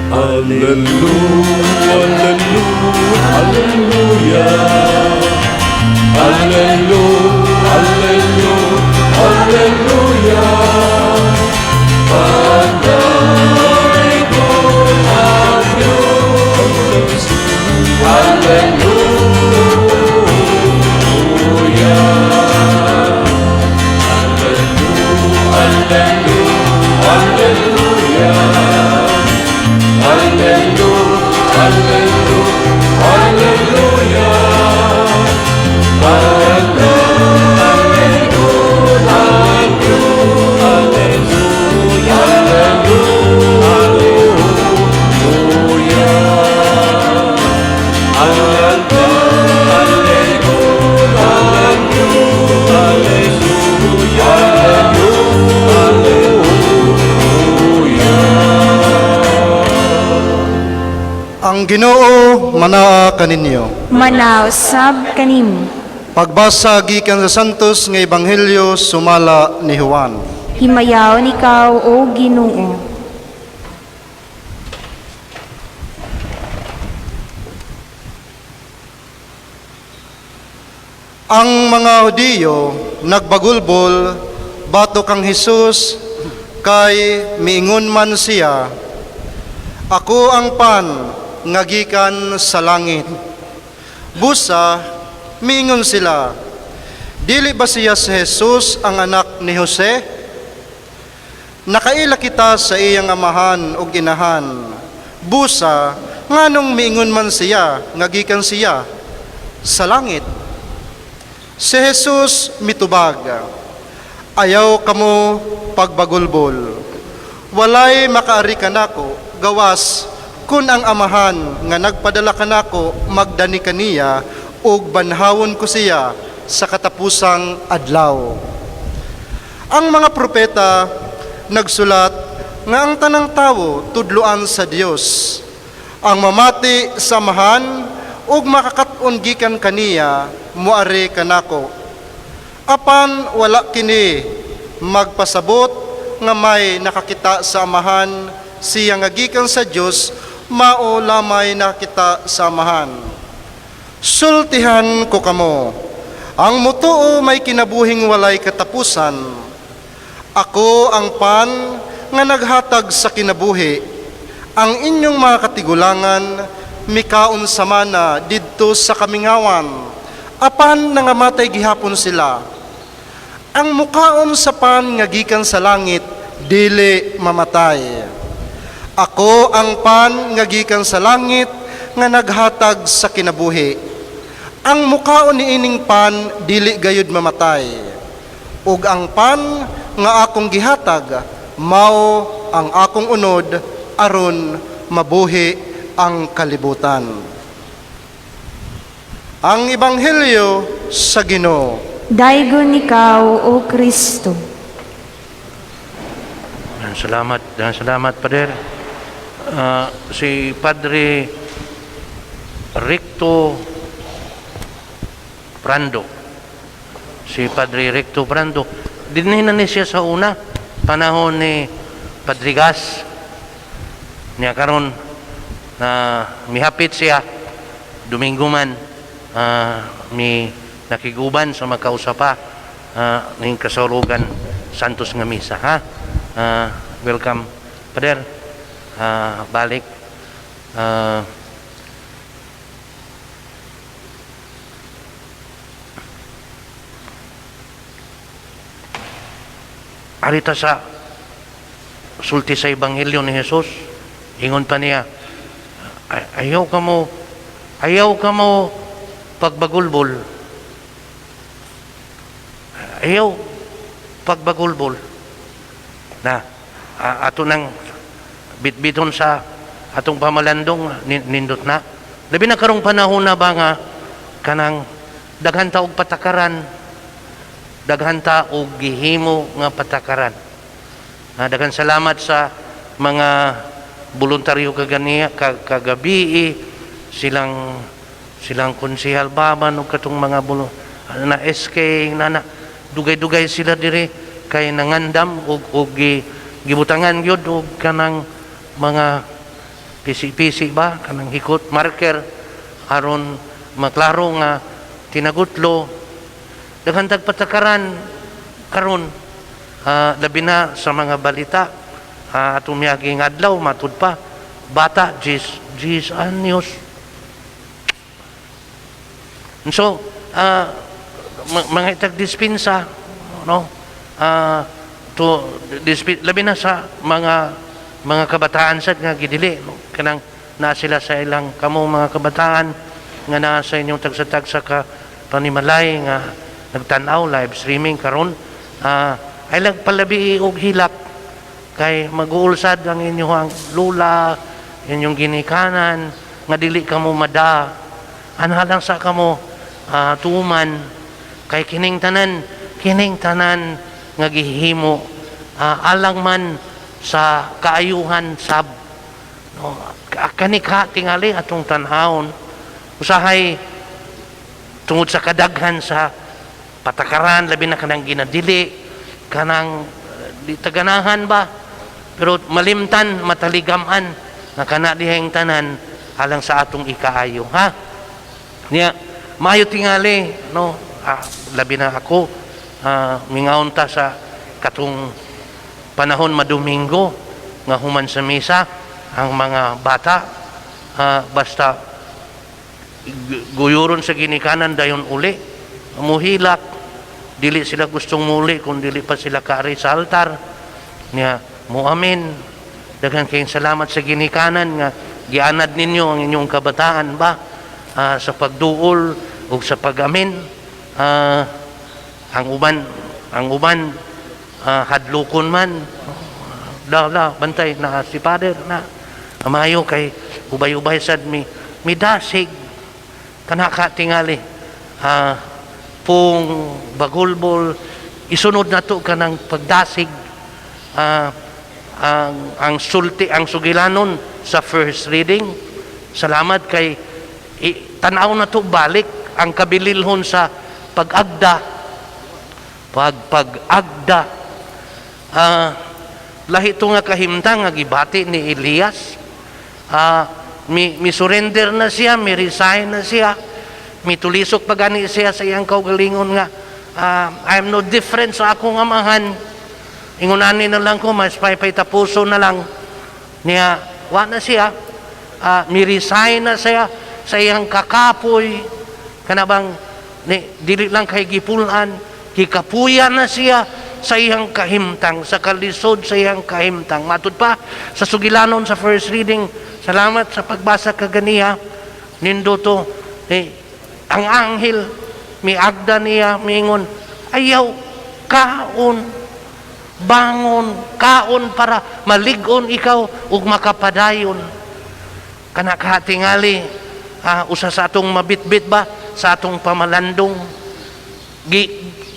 Hallelujah, hallelujah, hallelujah, hallelujah, hallelujah. Panay ko ang Diyos, hallelujah, hallelujah, hallelujah, hallelujah, hallelujah, hallelujah. Ang Ginoo manaa kaninyo. Manaw sab kanim. Pagbasa gikan sa Santos nga Ebanghelyo sumala ni Juan. Himayaw nikaw o Ginoo. Ang mga Hudiyo nagbagulbol bato kang Hesus kay miingon man siya, ako ang pan nga gikan sa langit. Busa miingon sila, dili ba siya si Jesus ang anak ni Jose? Nakaila kita sa iyang amahan o inahan. Busa nganong miingon man siya nga gikan siya sa langit? Si Jesus mitubag, ayaw kamo pagbagulbol. Walay makaari kanako gawas kun ang amahan nga nagpadala kanako magdani kaniya ug banhawon ko siya sa katapusang adlaw. Ang mga propeta nagsulat nga ang tanang tawo tudloan sa Dios. Ang mamati sa amahan ug makakat-on gikan kaniya muari kanako. Apan wala kini magpasabot nga may nakakita sa amahan siya nga gikan sa Dios mao lamay nakita sa amahan. Sultihan ko kamo, ang mutuo may kinabuhing walay katapusan. Ako ang pan nga naghatag sa kinabuhi. Ang inyong mga katigulangan mikaon sa mana didto sa kamingawan. Apan nangamatay gihapon sila. Ang mukaon sa pan nga gikan sa langit dili mamatay. Ako ang pan nga gikan sa langit nga naghatag sa kinabuhi. Ang mukaon ni ining pan dili gayud mamatay. Ug ang pan nga akong gihatag mao ang akong unod aron mabuhi ang kalibutan. Ang Ebanghelyo sa Ginoo. Daygon ikaw o Kristo. Salamat, Pader. Si Padre Recto Brando. Dinhin na siya sa una, panahon ni Padre Gas. Niya karon na mihapit siya, Domingo man, mi nakiguban sa magkausapa ng kasulugan Santos nga Misa. Welcome, Pader. Balik. Arita sa sulti sa Ebanghelyo ni Jesus, ingon pa niya, ayaw ka mo pagbagulbol. Ayaw pagbagulbol. Na ato nang bitbiton sa atong pamalandong nindot na. Labi na karong panahon na ba nga kanang daghan ta og patakaran, daghan ta og gihimo nga patakaran. Daghan salamat sa mga voluntaryo kagabi silang konsehal baman ug katong mga na SK na dugay-dugay sila diri kay nangandam og gibutangan gyud og kanang mga pisi-pisi ba kanang hikot marker aron maklaro nga tinagutlo daghan tag patakaran karon labi na sa mga balita atong miyaging adlaw matud pa bata 10 anyos. So mga itag dispensa no labi na sa mga kabataan sad nga gidili no? Kanang na sila sa ilang kamo mga kabataan nga naa sa inyong tagsa-tagsa ka panimalay nga nagtan-aw live streaming karon ay lang palabi og hilak kay mag-uulsad ang inyong lula inyong ginikanan nga dili kamo mada anhalang sa kamo tuman kay kining tanan nga gihimo alang man sa kaayuhan sab no kanika tingali atong tanhawon usahay tungod sa kadaghan sa patakaran labi na kanang ginadili kanang di taganahan ba pero malimtan mataligaman na kana dihang tanan alang sa atong ikaayo ha niya maayo tingali no labi na ako mingaon ta sa katong panahon madomingo nga human sa misa ang mga bata basta guyuron sa ginikanan dayon uli muhilak dili sila gustong muli kung dili pa sila kaari sa altar niya muamin daghang kayong salamat sa ginikanan nga gianad ninyo ang inyong kabataan ba sa pagduol o sa pag-amin ang uban hadlukon man bantay na si Father na amayo kay ubay-ubay sad mi dasig kanaka tingali pung bagulbol isunod na to kanang pagdasig ang sugilanon sa first reading salamat kay tanaw na to balik ang kabililhon sa pag-agda lahi ito nga kahimtang nga gibati ni Elias mi surrender na siya mi resign na siya mi tulisok pagani siya sa iyang kaugalingon nga I am no different sa akong amahan ingunani na lang ko mas pay tapuso na lang niya wa na siya mi resign na siya sa iyang kakapoy kanabang dili lang kay gipulan gikapuyan na siya sa iyang kahimtang sa kalisod sa iyang kahimtang matud pa sa sugilanon sa first reading salamat sa pagbasa kaganiya nindo to ang anghel miagda niya mingon ayaw kaon bangon kaon para maligon ikaw ug makapadayon kana katingali usa sa atong mabitbit ba sa atong pamalandong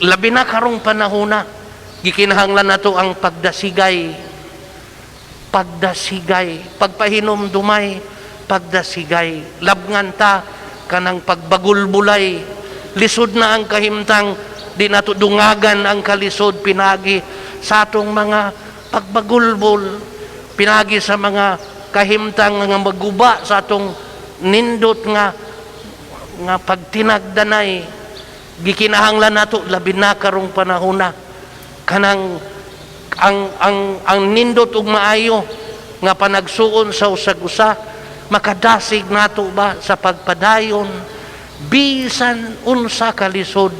labi na karong panahona gikinahanglan nato ang pagdasigay pagpahinom dumay pagdasigay labngan ta kanang pagbagulbulay lisod na ang kahimtang di nato dungagan ang kalisod pinagi sa atong mga pagbagulbol pinagi sa mga kahimtang nga maguba sa atong nindot nga pagtinagdanay gikinahanglan nato labi na karong panahona kanang ang nindot ug maayo nga panagsuon sa usag-usa makadasig nato ba sa pagpadayon bisan unsa kalisod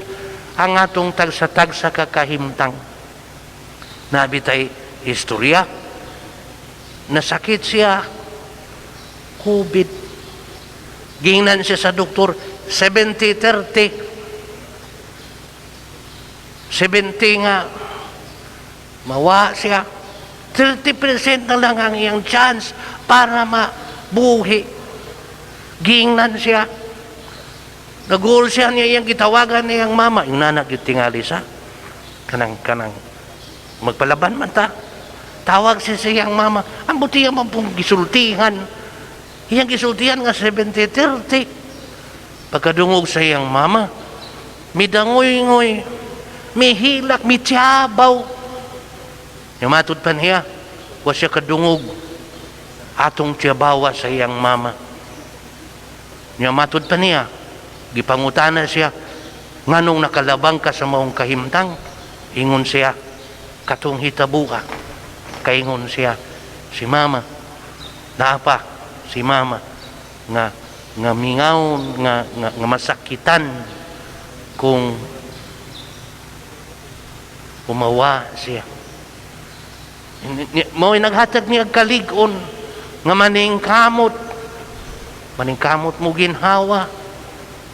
ang atong tagsa-tagsa kakahimtang nabitay istorya nasakit siya COVID gingnan siya sa doktor 70-30 70 nga mawa siya 30% na lang ang iyang chance para mabuhi gingnan siya nagul siya niya iyang gitawagan niyang mama yung nanak yung tingali sa kanang magpalaban man ta tawag siya sa iyang mama ang buti man pong gisultihan iyang gisultihan nga 70-30 pagkadungog sa iyang mama midangoy-ngoy mihilak mitiabaw yung matud pa niya wa siya kadungog atong tiyabawa sa iyang mama. Nya matud pa niya, gipangutana siya, nganong nakalabang ka sa maong kahimtang? Ingon siya, katong hitabo ka. Kaingon siya, si mama, naapa si mama, nga mingaw, nga masakitan kung umawa siya. Mo'y naghatag niya kalig-on nga maningkamot mo ginhawa,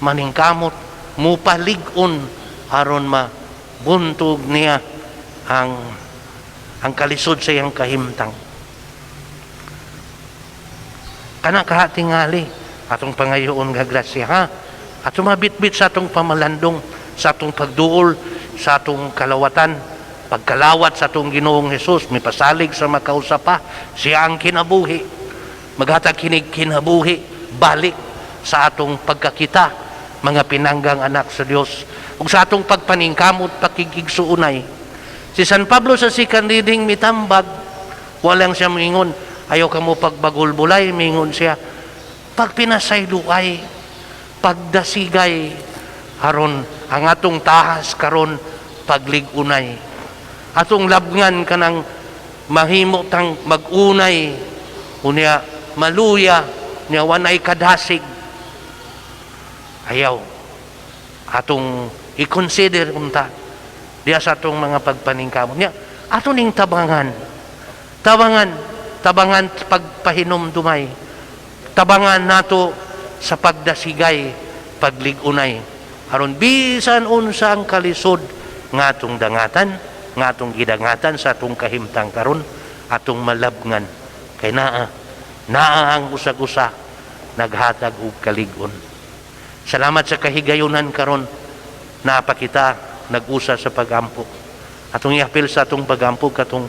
maningkamot mo palig-on aron mabuntog niya ang kalisod sa iyang kahimtang. Kana kahatingali atong pangayoon nga grasya, ha? Atong mabitbit sa atong pamalandong, sa atong pagduol, sa atong kalawatan, pagkalawat sa atong Ginoong Hesus, may pasalig sa makausap pa, siya ang kinabuhi. Maghatag kinig kinabuhi, balik sa atong pagkakita, mga pinanggang anak sa Dios, ug sa atong pagpaningkamot, pakikigsuunay. Si San Pablo sa second reading mitambag, walang siya mingon, ayaw ka mo pagbagulbulay, mingon siya, pagpinasayluay, pagdasigay, haron ang atong tahas karon pagligunay. Atong labngan kanang mahimo tang magunay, unya maluya, niya wanay kadasig. Ayaw atong i-consider unta diya sa atong mga pagpaningkamot niya, ato ning tabangan pagpahinom dumay, tabangan nato sa pagdasigay, pagligunay, aron bisan unsa ang kalisod nga atong dangatan, nga atong gidangatan sa atong kahimtang karon, atong malabngan kay naa ang usag-usa naghatag og kalig-on. Salamat sa kahigayunan karon, napakita nag-usa sa pagampo. Atong iapil sa atong pagampo katong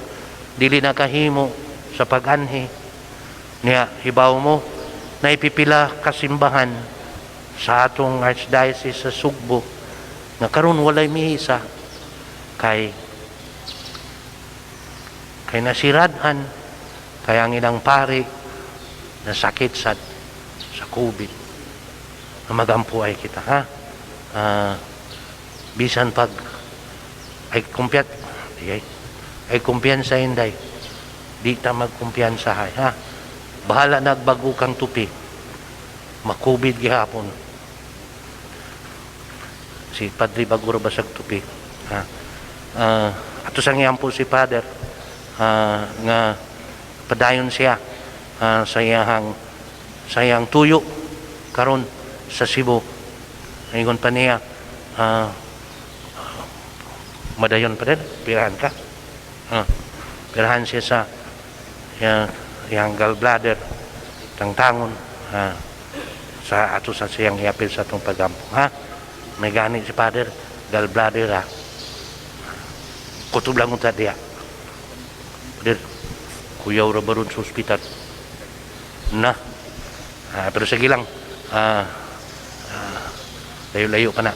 dili na kahimo sa pag-anhi niya. Hibaw mo na ipipila kasimbahan sa atong Archdiocese sa Sugbo nga karon walay mihisa kay nasiradhan, kay ang ilang pari nasakit sa COVID. Magampo ay kita, ha? Bisan pag ay kumpiyansa hinday, di ta magkumpiyansa, ha? Bahala nagbago kang tupi, makubid gihapon. Si Padre Baguro basag tupi, ha? Ato sang iyampo si Father, nga padayon siya sa iyang tuyo karon sa Cebu. Ingon pa niya, madayon pa din, pirahan ka. Pirahan siya sa iyang gallbladder, tangtangon, sa ato sa siyang iapil sa itong pagampo, ha? May gani si Father, gallbladder, ha? Kutob lang unta diya. Father, kuyaw ra baron sa ospital. Na. Pero sige lang, layo-layo ka na.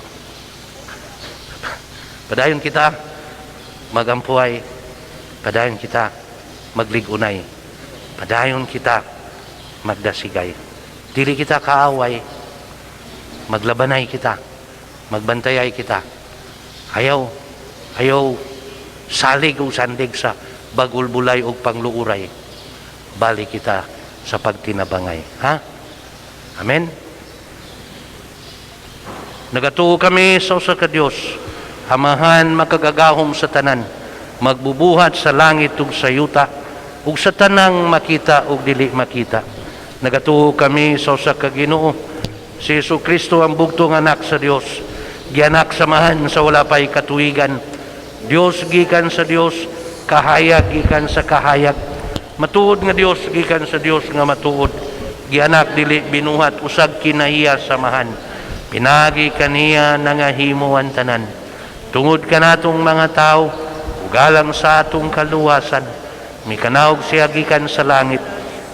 Padayon kita magampuay, padayon kita magligunay, padayon kita magdasigay. Dili kita kaaway, maglabanay kita, magbantayay kita. Ayaw salig o sandig sa bagulbulay o pangluuray. Balik kita sa pagtinabangay, ha? Amen. Nagatuo kami sa usa ka Dios, Amahan makagagahom sa tanan, magbubuhat sa langit ug sa yuta, ug sa tanang makita ug dili makita. Nagatuo kami sa usa ka Ginoo, si Jesucristo ang bugtong anak sa Dios, gianak samahan sa wala pay katuigan, Dios gikan sa Dios, kahayag gikan sa kahayag, matuod nga Dios gikan sa Dios nga matuod, gianak dili binuhat, usag kinahiya samahan, pinagi kaniya nangahimuan tanan. Tungod ka natong mga tao, ugalang sa atong kaluwasan, mikanaog siya gikan sa langit,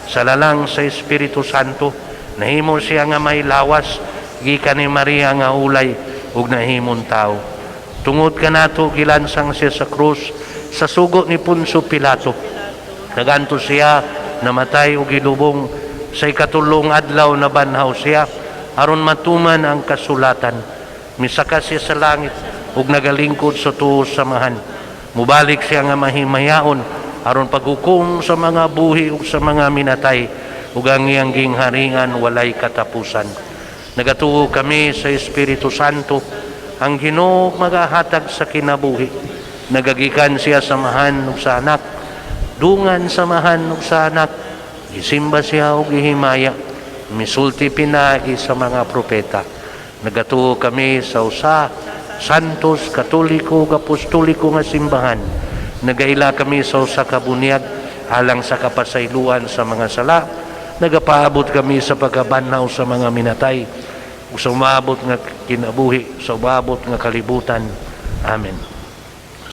sa lalang sa Espiritu Santo, nahimo siya nga may lawas, gikan ni Maria nga ulay, ug nahimon tao. Tungod ka nato gilansang siya sa krus, sa sugo ni Poncio Pilato, naganto siya namatay ug gilubong sa ikatulong adlaw na banhaw siya aron matuman ang kasulatan. Misaka siya sa langit ug nagalingkod sa tuo samahan. Mubalik siya nga mahimayaon aron paghukom sa mga buhi ug sa mga minatay ug ang iyang gingharingan walay katapusan. Nagatuo kami sa Espiritu Santo, ang Ginoo magahatag sa kinabuhi. Nagagikan siya samahan ug sa anak, dungan samahan ug sa anak, gisimba siya ug gihimaya, misulti pinaagi sa mga propeta. Nagatuo kami sa usa, santos, katoliko, apostoliko nga simbahan. Nagaila kami sa usa ka bunyag alang sa kapasayloan sa mga sala. Nagapaabot kami sa pagkabanhaw sa mga minatay ug sa umabot nga kinabuhi, sa umabot nga kalibutan. Amen.